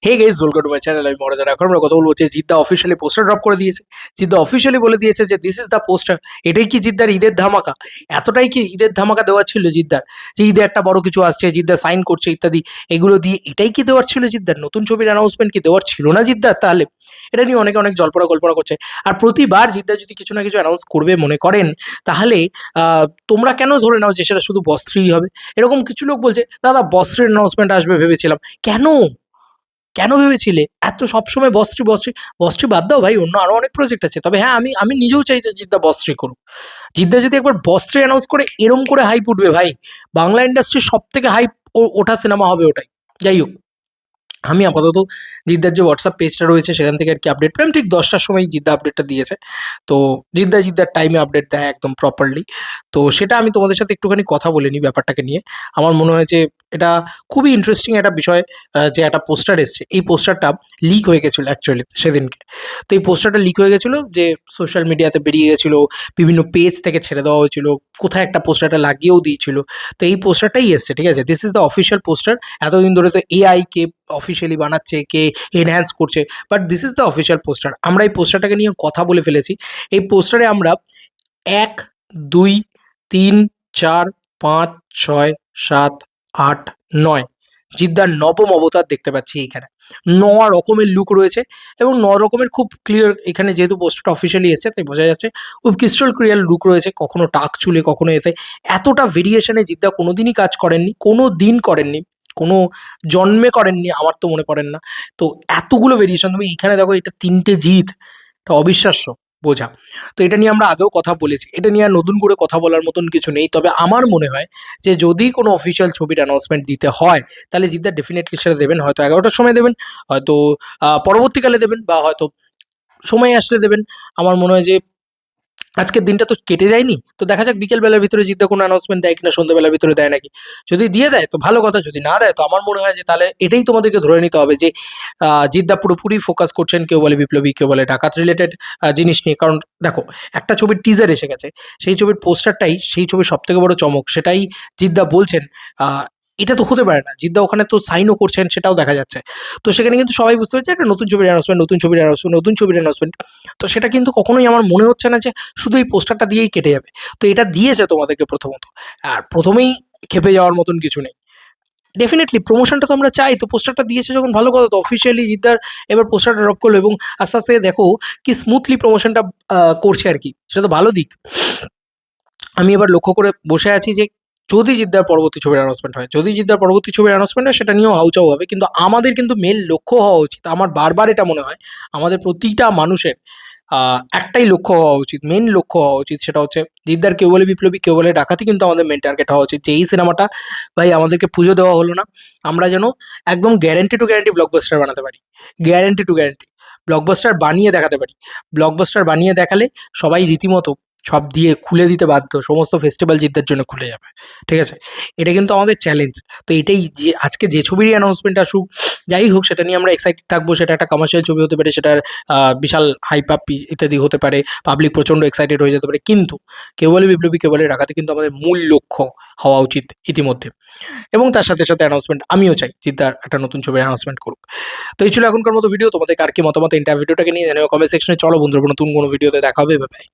Hey guys, welcome to my channel. আমি মহারাজার। এখন আমরা কথা বলবো যে জিদ্দা অফিসিয়ালি পোস্টার ড্রপ করে দিয়েছে। জিদ্দা অফিসিয়ালি বলে দিয়েছে যে দিস ইজ দ্য পোস্টার। এটাই কি জিদ্দার ঈদের ধামাকা? এতটাই কি ঈদের ধামাকা দেওয়ার ছিল জিদ্দার, যে ঈদে একটা বড় কিছু আসছে, জিদ্দা সাইন করছে ইত্যাদি, এগুলো দিয়ে এটাই কি দেওয়ার ছিল জিদ্দার? নতুন ছবির অ্যানাউন্সমেন্ট কি দেওয়ার ছিল না জিদ্দার? তাহলে এটা নিয়ে অনেকে অনেক জল্পনা কল্পনা করছে। আর প্রতিবার জিদ্দা যদি কিছু না কিছু অ্যানাউন্স করবে মনে করেন, তাহলে তোমরা কেন ধরে নাও যে সেটা শুধু বস্ত্রই হবে? এরকম কিছু লোক বলছে দাদা বস্ত্রের অ্যানাউন্সমেন্ট আসবে ভেবেছিলাম। কেন? কেন ভেবেছিলে এত সবসময় বস্ত্রী বস্ত্রী? বস্ত্রী বাদ দাও ভাই, অন্য আরো অনেক প্রজেক্ট আছে। তবে হ্যাঁ, আমি আমি নিজেও চাই যে জিদ্দা বস্ত্রী করুক। জিদ্দা যদি একবার বস্ত্রী অ্যানাউন্স করে এরম করে হাইপ উঠবে ভাই, বাংলা ইন্ডাস্ট্রির সব থেকে হাইপ ওঠা সিনেমা হবে ওটাই। যাই হোক, আমি আপাতত জিদ্দার যে হোয়াটসঅ্যাপ পেজটা রয়েছে সেখান থেকে আর কি আপডেট পেলাম। ঠিক 10টার সময় জিদ্দা আপডেটটা দিয়েছে। তো জিদ্দার টাইমে আপডেট দেয় একদম প্রপারলি। তো সেটা আমি তোমাদের সাথে একটুখানি কথা বলে নিই ব্যাপারটাকে নিয়ে। আমার মনে হয় যে এটা খুবই ইন্টারেস্টিং একটা বিষয়। যে একটা পোস্টার এসছে, এই পোস্টারটা লিক হয়ে গেছিলো অ্যাকচুয়ালি সেদিনকে। তো এই পোস্টারটা লিক হয়ে গেছিলো, যে সোশ্যাল মিডিয়াতে বেরিয়ে গেছিলো, বিভিন্ন পেজ থেকে ছেড়ে দেওয়া হয়েছিল, কোথায় একটা পোস্টারটা লাগিয়েও দিয়েছিল। তো এই পোস্টারটাই এসছে, ঠিক আছে? This is the official poster. এতদিন ধরে তো এআই কে অফিসিয়ালি বানাচ্ছে, কে এনহ্যান্স করছে, but this is the official poster. আমরা এই পোস্টারটাকে নিয়ে কথা বলে ফেলেছি। এই পোস্টারে আমরা 1, 2, 3, 4, 5, 6, 7, 8, 9 জিদ্দার নবম অবতার দেখতে পাচ্ছি এখানে। 9 রকমের লুক রয়েছে এবং 9 রকমের খুব ক্লিয়ার এখানে, যেহেতু পোস্টারটা অফিসিয়ালি এসছে তাই বোঝা যাচ্ছে খুব ক্রিস্টাল ক্লিয়ার লুক রয়েছে। কখনো টাক চুলে, কখনো এতে। এতটা ভেরিয়েশনে জিদ্দা কোনোদিনই কাজ করেননি, কোনো দিন করেননি, কোনো জন্মে করেননি, আমার তো মনে করেন না। তো এতগুলো ভেরিয়েশন তুমি এইখানে দেখো, এটা 3টে জিত, এটা অবিশ্বাস্য বোঝা। তো এটা নিয়ে আমরা আগেও কথা বলেছি, এটা নিয়ে আর নতুন করে কথা বলার মতন কিছু নেই। তবে আমার মনে হয় যে যদি কোনো অফিসিয়াল ছবির অ্যানাউন্সমেন্ট দিতে হয়, তাহলে জিদ্দা ডেফিনেটলি সেটা দেবেন। হয়তো 11টার সময় দেবেন, হয়তো পরবর্তীকালে দেবেন, বা হয়তো সময় আসলে দেবেন। আমার মনে হয় যে আজকের দিনটা তো কেটে যায়নি, তো দেখা যাক বিকেলবেলার ভিতরে জিদ্দা কোনো অ্যানাউন্সমেন্ট দেয় কিনা, সন্ধ্যাবেলার ভিতরে দেয় নাকি। যদি দিয়ে দেয় তো ভালো কথা, যদি না দেয় তো আমার মনে হয় যে তাহলে এটাই তোমাদেরকে ধরে নিতে হবে যে জিদ্দা পুরোপুরি ফোকাস করছেন, কেউ বলে বিপ্লবী, কেউ বলে ডাকাত রিলেটেড জিনিস নিয়ে। কারণ দেখো, একটা ছবির টিজার এসে গেছে, সেই ছবির পোস্টারটাই সেই ছবির সব থেকে বড় চমক, সেটাই জিদ্দা বলছেন। এটা তো হতে পারে না, জিদ্দা ওখানে তো সাইনও করছেন, সেটাও দেখা যাচ্ছে। তো সেখানে কিন্তু সবাই বুঝতে পারছে একটা নতুন ছবির অ্যানাউন্সমেন্ট, নতুন ছবির অ্যানাউন্সমেন্ট, নতুন ছবির অ্যানাউন্সমেন্ট। তো সেটা কিন্তু কখনোই আমার মনে হচ্ছে না যে শুধু এই পোস্টারটা দিয়েই কেটে যাবে। তো এটা দিয়েছে তোমাদেরকে প্রথমত, আর প্রথমেই খেপে যাওয়ার মতন কিছু নেই। ডেফিনেটলি প্রমোশনটা তো আমরা চাই, তো পোস্টারটা দিয়েছে যখন ভালো কথা। তো অফিসিয়ালি জিদ্দার এবার পোস্টারটা ড্রপ করলো এবং আস্তে আস্তে দেখো কি স্মুথলি প্রমোশনটা করছে আর কি, সেটা তো ভালো দিক। আমি এবার লক্ষ্য করে বসে আছি যে যদি জিদ্দার পরবর্তী ছবির অ্যানাউন্সমেন্ট হয়, যদি জিদ্দার পরবর্তী ছবির অ্যানাউন্সমেন্ট হয়, সেটা নিয়েও হাউচাউ হবে। কিন্তু আমাদের কিন্তু মেন লক্ষ্য হওয়া উচিত, আমার বারবার এটা মনে হয়, আমাদের প্রতিটা মানুষের একটাই লক্ষ্য হওয়া উচিত, মেন লক্ষ্য হওয়া উচিত। সেটা হচ্ছে জিদ্দার কেউ বলে বিপ্লবী, কেউ বলে ডাকাতি, কিন্তু আমাদের মেন টার্গেট হওয়া উচিত যে এই সিনেমাটা ভাই আমাদেরকে পুজো দেওয়া হলো না, আমরা যেন একদম গ্যারেন্টি টু গ্যারেন্টি ব্লকবাস্টার বানাতে পারি। গ্যারেন্টি টু গ্যারেন্টি ব্লকবাস্টার বানিয়ে দেখাতে পারি। ব্লকবাস্টার বানিয়ে দেখালে সবাই রীতিমতো সব দিয়ে খুলে দিতে বাধ্য, সমস্ত ফেস্টিভ্যাল জিদ্দার জন্য খুলে যাবে। ঠিক আছে, এটা কিন্তু আমাদের চ্যালেঞ্জ। তো এটাই যে আজকে যে ছবিরই অ্যানাউন্সমেন্ট আসুক, যাই হোক, সেটা নিয়ে আমরা এক্সাইটেড থাকবো। সেটা একটা কমার্শিয়াল ছবি হতে পারে, সেটার বিশাল হাইপ আপ ইত্যাদি হতে পারে, পাবলিক প্রচণ্ড এক্সাইটেড হয়ে যেতে পারে, কিন্তু কেউ বলে বিপ্লবী, কেউ বলে ডাকাতি কিন্তু আমাদের মূল লক্ষ্য হওয়া উচিত ইতিমধ্যে। এবং তার সাথে সাথে অ্যানাউন্সমেন্ট আমিও চাই জিদ্দার একটা নতুন ছবির অ্যানাউন্সমেন্ট করুক। তো এই ছিল এখনকার মতো ভিডিও। তোমাদের আর কি মতামত এন্টার ভিডিওটাকে নিয়ে জানিও কমেন্ট সেকশনে। চলো বন্ধুরা, নতুন কোনো ভিডিওতে দেখা হবে। বাই।